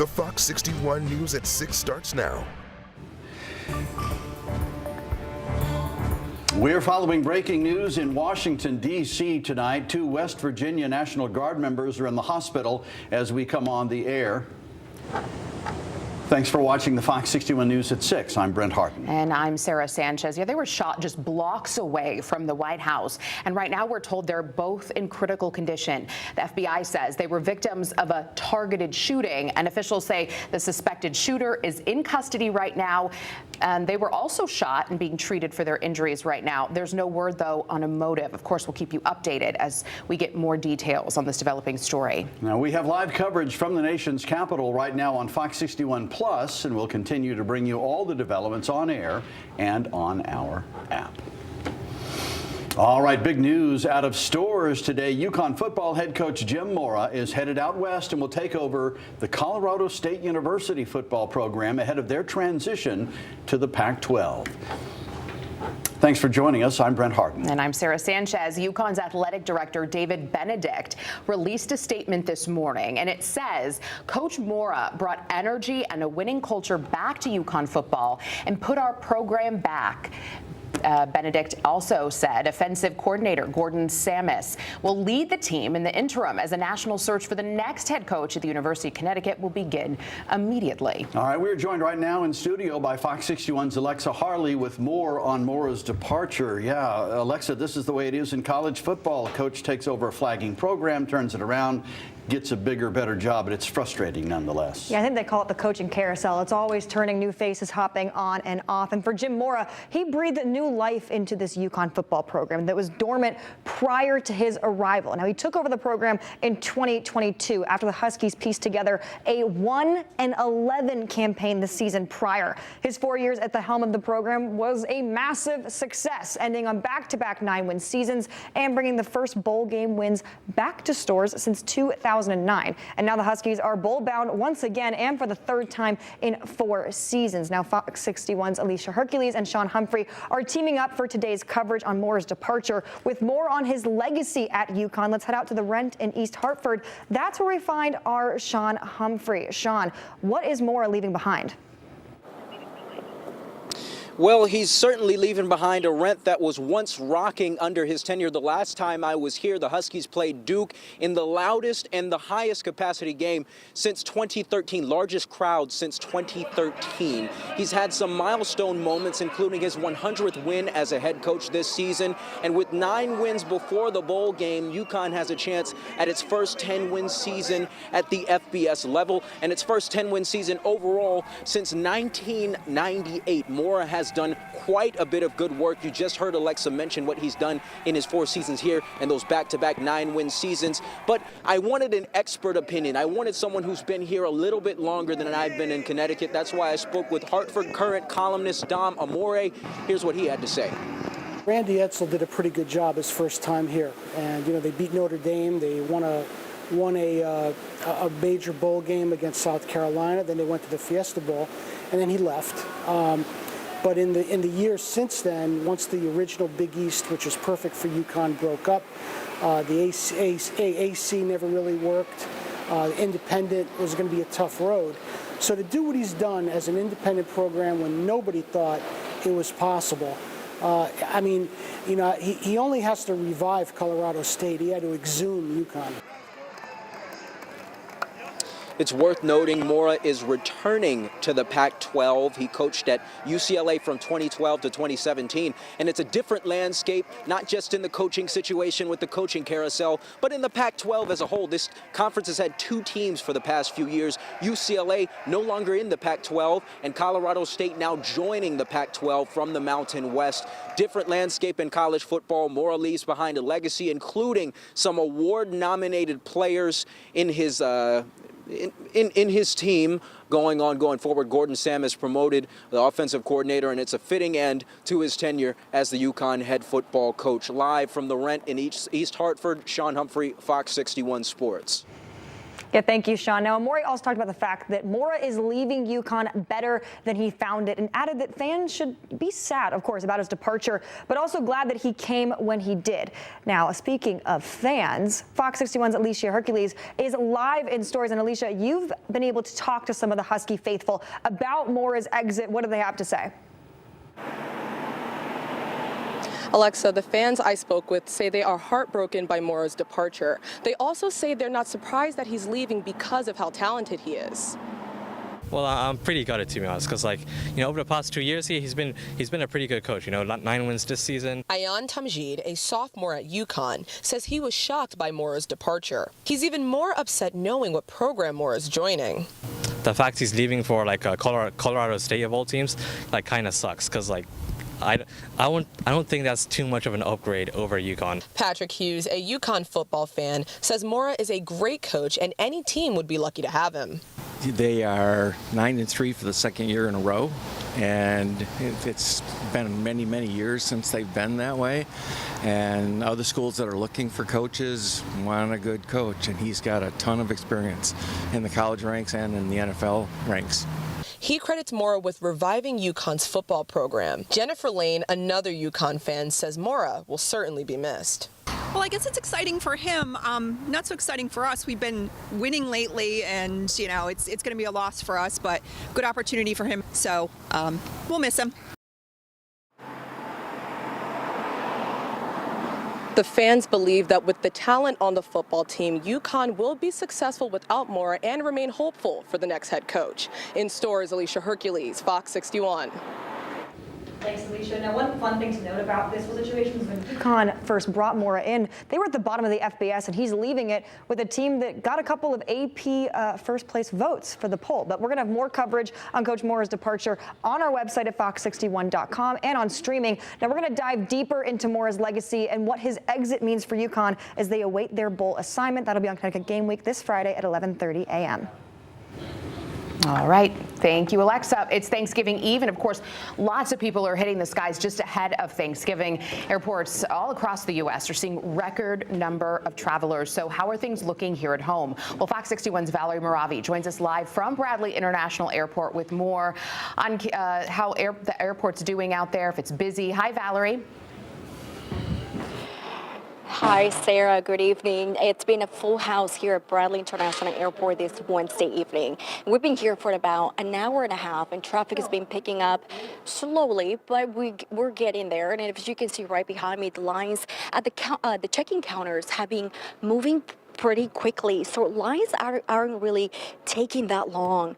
The Fox 61 News at 6 starts now. We're following breaking news in Washington, D.C. tonight. 2 West Virginia National Guard members are in the hospital as we come on the air. Thanks for watching the Fox 61 News at 6. I'm Brent Harden. And I'm Sarah Sanchez. Yeah, they were shot just blocks away from the White House. And right now we're told they're both in critical condition. The FBI says they were victims of a targeted shooting, and officials say the suspected shooter is in custody right now. And they were also shot and being treated for their injuries right now. There's no word, though, on a motive. Of course, we'll keep you updated as we get more details on this developing story. Now, we have live coverage from the nation's capital right now on Fox 61 Plus, and we'll continue to bring you all the developments on air and on our app. All right, big news out of stores today. UConn football head coach Jim Mora is headed out west and will take over the Colorado State University football program ahead of their transition to the Pac-12. Thanks for joining us. I'm Brent Harden. And I'm Sarah Sanchez. UConn's athletic director, David Benedict, released a statement this morning, and it says Coach Mora brought energy and a winning culture back to UConn football and put our program back. Benedict also said offensive coordinator Gordon Sammis will lead the team in the interim as a national search for the next head coach at the University of Connecticut will begin immediately. All right, we're joined right now in studio by Fox 61's Alexa Harley with more on Mora's departure. Yeah, Alexa, this is the way it is in college football. A coach takes over a flagging program, turns it around, gets a bigger, better job, but it's frustrating nonetheless. Yeah, I think they call it the coaching carousel. It's always turning, new faces hopping on and off. And for Jim Mora, he breathed new life into this UConn football program that was dormant prior to his arrival. Now, he took over the program in 2022 after the Huskies pieced together a 1-11 campaign the season prior. His 4 years at the helm of the program was a massive success, ending on back-to-back 9-win seasons and bringing the first bowl game wins back to stores since 2009. And now the Huskies are bowl-bound once again and for the third time in 4 seasons. Now Fox 61's Alicia Hercules and Sean Humphrey are teaming up for today's coverage on Mora's departure with more on his legacy at UConn. Let's head out to the Rent in East Hartford. That's where we find our Sean Humphrey. Sean, what is Mora leaving behind? Well, he's certainly leaving behind a rent that was once rocking under his tenure. The last time I was here, the Huskies played Duke in the loudest and the highest capacity game since 2013, largest crowd since 2013. He's had some milestone moments, including his 100th win as a head coach this season. And with 9 wins before the bowl game, UConn has a chance at its first 10-win season at the FBS level and its first 10-win season overall since 1998. Mora has done quite a bit of good work. You just heard Alexa mention what he's done in his 4 seasons here and those back-to-back 9-win seasons. But I wanted an expert opinion. I wanted someone who's been here a little bit longer than I've been in Connecticut. That's why I spoke with Hartford Courant columnist Dom Amore. Here's what he had to say. Randy Edsall did a pretty good job his first time here. And, you know, they beat Notre Dame. They won a major bowl game against South Carolina. Then they went to the Fiesta Bowl, and then he left. But in the years since then, once the original Big East, which was perfect for UConn, broke up, the AAC never really worked. Independent was going to be a tough road. So to do what he's done as an independent program when nobody thought it was possible, I mean, you know, he only has to revive Colorado State. He had to exhume UConn. It's worth noting Mora is returning to the Pac-12. He coached at UCLA from 2012 to 2017, and it's a different landscape, not just in the coaching situation with the coaching carousel, but in the Pac-12 as a whole. This conference has had 2 teams for the past few years. UCLA no longer in the Pac-12, and Colorado State now joining the Pac-12 from the Mountain West. Different landscape in college football. Mora leaves behind a legacy, including some award-nominated players in his in his team going forward. Gordon Sammis promoted the offensive coordinator, and it's a fitting end to his tenure as the UConn head football coach. Live from the Rent in East Hartford, Sean Humphrey, Fox 61 Sports. Yeah, thank you, Sean. Now, Amori also talked about the fact that Mora is leaving UConn better than he found it and added that fans should be sad, of course, about his departure, but also glad that he came when he did. Now, speaking of fans, Fox 61's Alicia Hercules is live in Stories. And Alicia, you've been able to talk to some of the Husky faithful about Mora's exit. What do they have to say? Alexa, the fans I spoke with say they are heartbroken by Mora's departure. They also say they're not surprised that he's leaving because of how talented he is. Well, I'm pretty gutted, to be honest, because over the past 2 years he's been a pretty good coach. 9 wins this season. Ayan Tamjid, a sophomore at UConn, says he was shocked by Mora's departure. He's even more upset knowing what program Mora's joining. The fact he's leaving for Colorado State of all teams kind of sucks, because I don't think that's too much of an upgrade over UConn. Patrick Hughes, a UConn football fan, says Mora is a great coach and any team would be lucky to have him. They are 9-3 for the second year in a row, and it's been many, many years since they've been that way. And other schools that are looking for coaches want a good coach, and he's got a ton of experience in the college ranks and in the NFL ranks. He credits Mora with reviving UConn's football program. Jennifer Lane, another UConn fan, says Mora will certainly be missed. Well, I guess it's exciting for him, not so exciting for us. We've been winning lately, and it's going to be a loss for us, but good opportunity for him. So we'll miss him. The fans believe that with the talent on the football team, UConn will be successful without Mora and remain hopeful for the next head coach. In Stores, Alicia Hercules, Fox 61. Thanks, Alicia. Now, one fun thing to note about this whole situation is when UConn first brought Mora in, they were at the bottom of the FBS, and he's leaving it with a team that got a couple of AP first place votes for the poll. But we're going to have more coverage on Coach Mora's departure on our website at fox61.com and on streaming. Now, we're going to dive deeper into Mora's legacy and what his exit means for UConn as they await their bowl assignment. That'll be on Connecticut Game Week this Friday at 11:30 a.m. All right. Thank you, Alexa. It's Thanksgiving Eve, and of course, lots of people are hitting the skies just ahead of Thanksgiving. Airports all across the U.S. are seeing record number of travelers. So how are things looking here at home? Well, Fox 61's Valerie Moravi joins us live from Bradley International Airport with more on how the airport's doing out there, if it's busy. Hi, Valerie. Hi, Sarah. Good evening. It's been a full house here at Bradley International Airport this Wednesday evening. We've been here for about an hour and a half, and traffic has been picking up slowly, but we're getting there. And as you can see right behind me, the lines at the check-in counters have been moving pretty quickly, so lines aren't really taking that long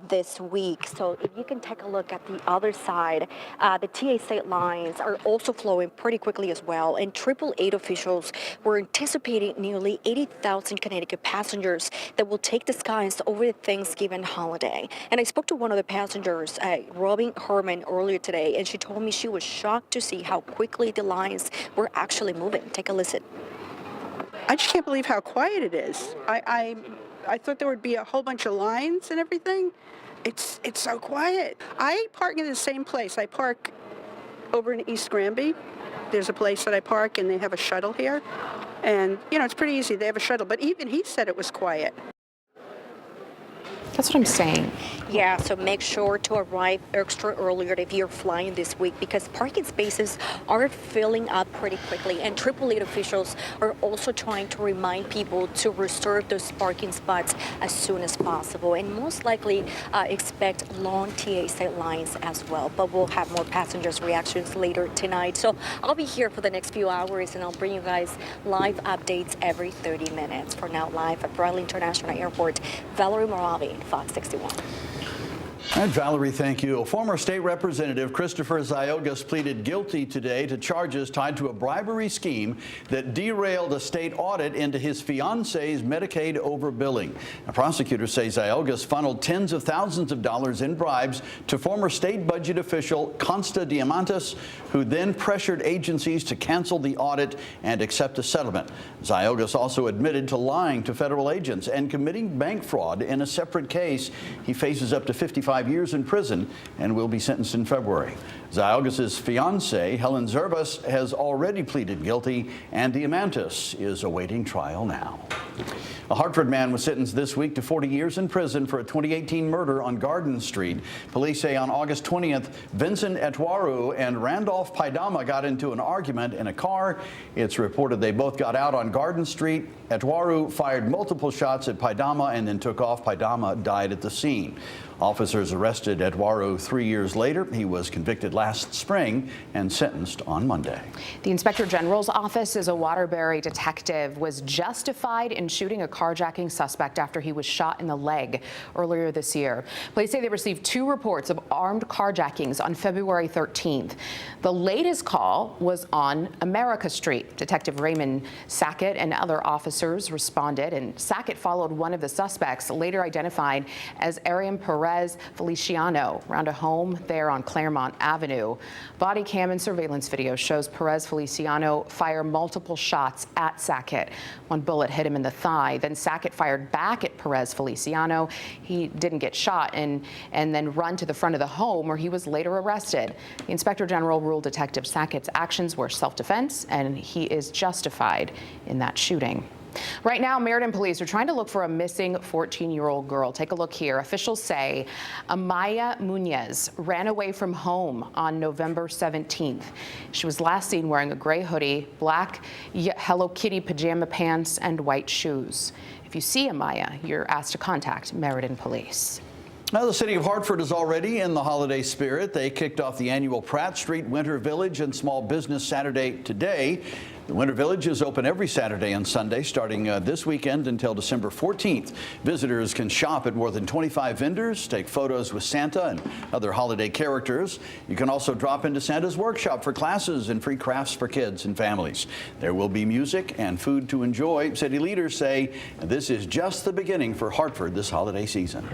this week. So if you can take a look at the other side, the TSA lines are also flowing pretty quickly as well, and 888 officials were anticipating nearly 80,000 Connecticut passengers that will take the skies over the Thanksgiving holiday. And I spoke to one of the passengers, Robin Herman, earlier today, and she told me she was shocked to see how quickly the lines were actually moving. Take a listen. I just can't believe how quiet it is. I thought there would be a whole bunch of lines and everything. It's so quiet. I park in the same place. I park over in East Granby. There's a place that I park, and they have a shuttle here. And, it's pretty easy. They have a shuttle. But even he said it was quiet. That's what I'm saying. Yeah, so make sure to arrive extra earlier if you're flying this week, because parking spaces are filling up pretty quickly, and 888 officials are also trying to remind people to reserve those parking spots as soon as possible, and most likely expect long TSA lines as well. But we'll have more passengers' reactions later tonight. So I'll be here for the next few hours, and I'll bring you guys live updates every 30 minutes. For now, live at Bradley International Airport, Valerie Moravi, Fox 61. And Valerie, thank you. Former state representative Christopher Ziogas pleaded guilty today to charges tied to a bribery scheme that derailed a state audit into his fiance's Medicaid overbilling. Now, prosecutors say Ziogas funneled tens of thousands of dollars in bribes to former state budget official Consta Diamantis, who then pressured agencies to cancel the audit and accept a settlement. Ziogas also admitted to lying to federal agents and committing bank fraud in a separate case. He faces up to 55 years in prison and will be sentenced in February. Ziogas' fiancée, Helen Zervas, has already pleaded guilty, and Diamantis is awaiting trial now. A Hartford man was sentenced this week to 40 years in prison for a 2018 murder on Garden Street. Police say on August 20th, Vincent Etwaru and Randolph Paidama got into an argument in a car. It's reported they both got out on Garden Street. Etwaru fired multiple shots at Paidama and then took off. Paidama died at the scene. Officers arrested Etwaru 3 years later. He was convicted last spring and sentenced on Monday. The Inspector General's office says a Waterbury detective was justified in shooting a carjacking suspect after he was shot in the leg earlier this year. Police say they received 2 reports of armed carjackings on February 13th. The latest call was on America Street. Detective Raymond Sackett and other officers responded, and Sackett followed one of the suspects, later identified as Arian Perez Feliciano, around a home there on Claremont Avenue. Body cam and surveillance video shows Perez Feliciano fire multiple shots at Sackett. One bullet hit him in the thigh. Then Sackett fired back at Perez Feliciano. He didn't get shot and then run to the front of the home where he was later arrested. The Inspector General ruled Detective Sackett's actions were self-defense and he is justified in that shooting. Right now, Meriden police are trying to look for a missing 14-year-old girl. Take a look here. Officials say Amaya Munoz ran away from home on November 17th. She was last seen wearing a gray hoodie, black Hello Kitty pajama pants, and white shoes. If you see Amaya, you're asked to contact Meriden police. Now, the city of Hartford is already in the holiday spirit. They kicked off the annual Pratt Street Winter Village and Small Business Saturday today. The Winter Village is open every Saturday and Sunday starting this weekend until December 14th. Visitors can shop at more than 25 vendors, take photos with Santa and other holiday characters. You can also drop into Santa's workshop for classes and free crafts for kids and families. There will be music and food to enjoy. City leaders say this is just the beginning for Hartford this holiday season.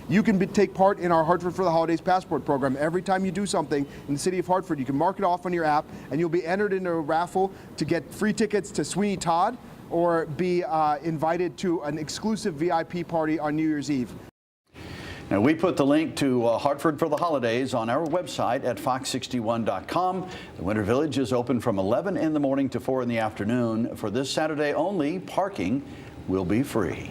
You can take part in our Hartford for the Holidays Passport program. Every time you do something in the city of Hartford, you can mark it off on your app, and you'll be entered into a raffle to get free tickets to Sweeney Todd or be invited to an exclusive VIP party on New Year's Eve. Now, we put the link to Hartford for the Holidays on our website at fox61.com. The Winter Village is open from 11 in the morning to 4 in the afternoon. For this Saturday only, parking will be free.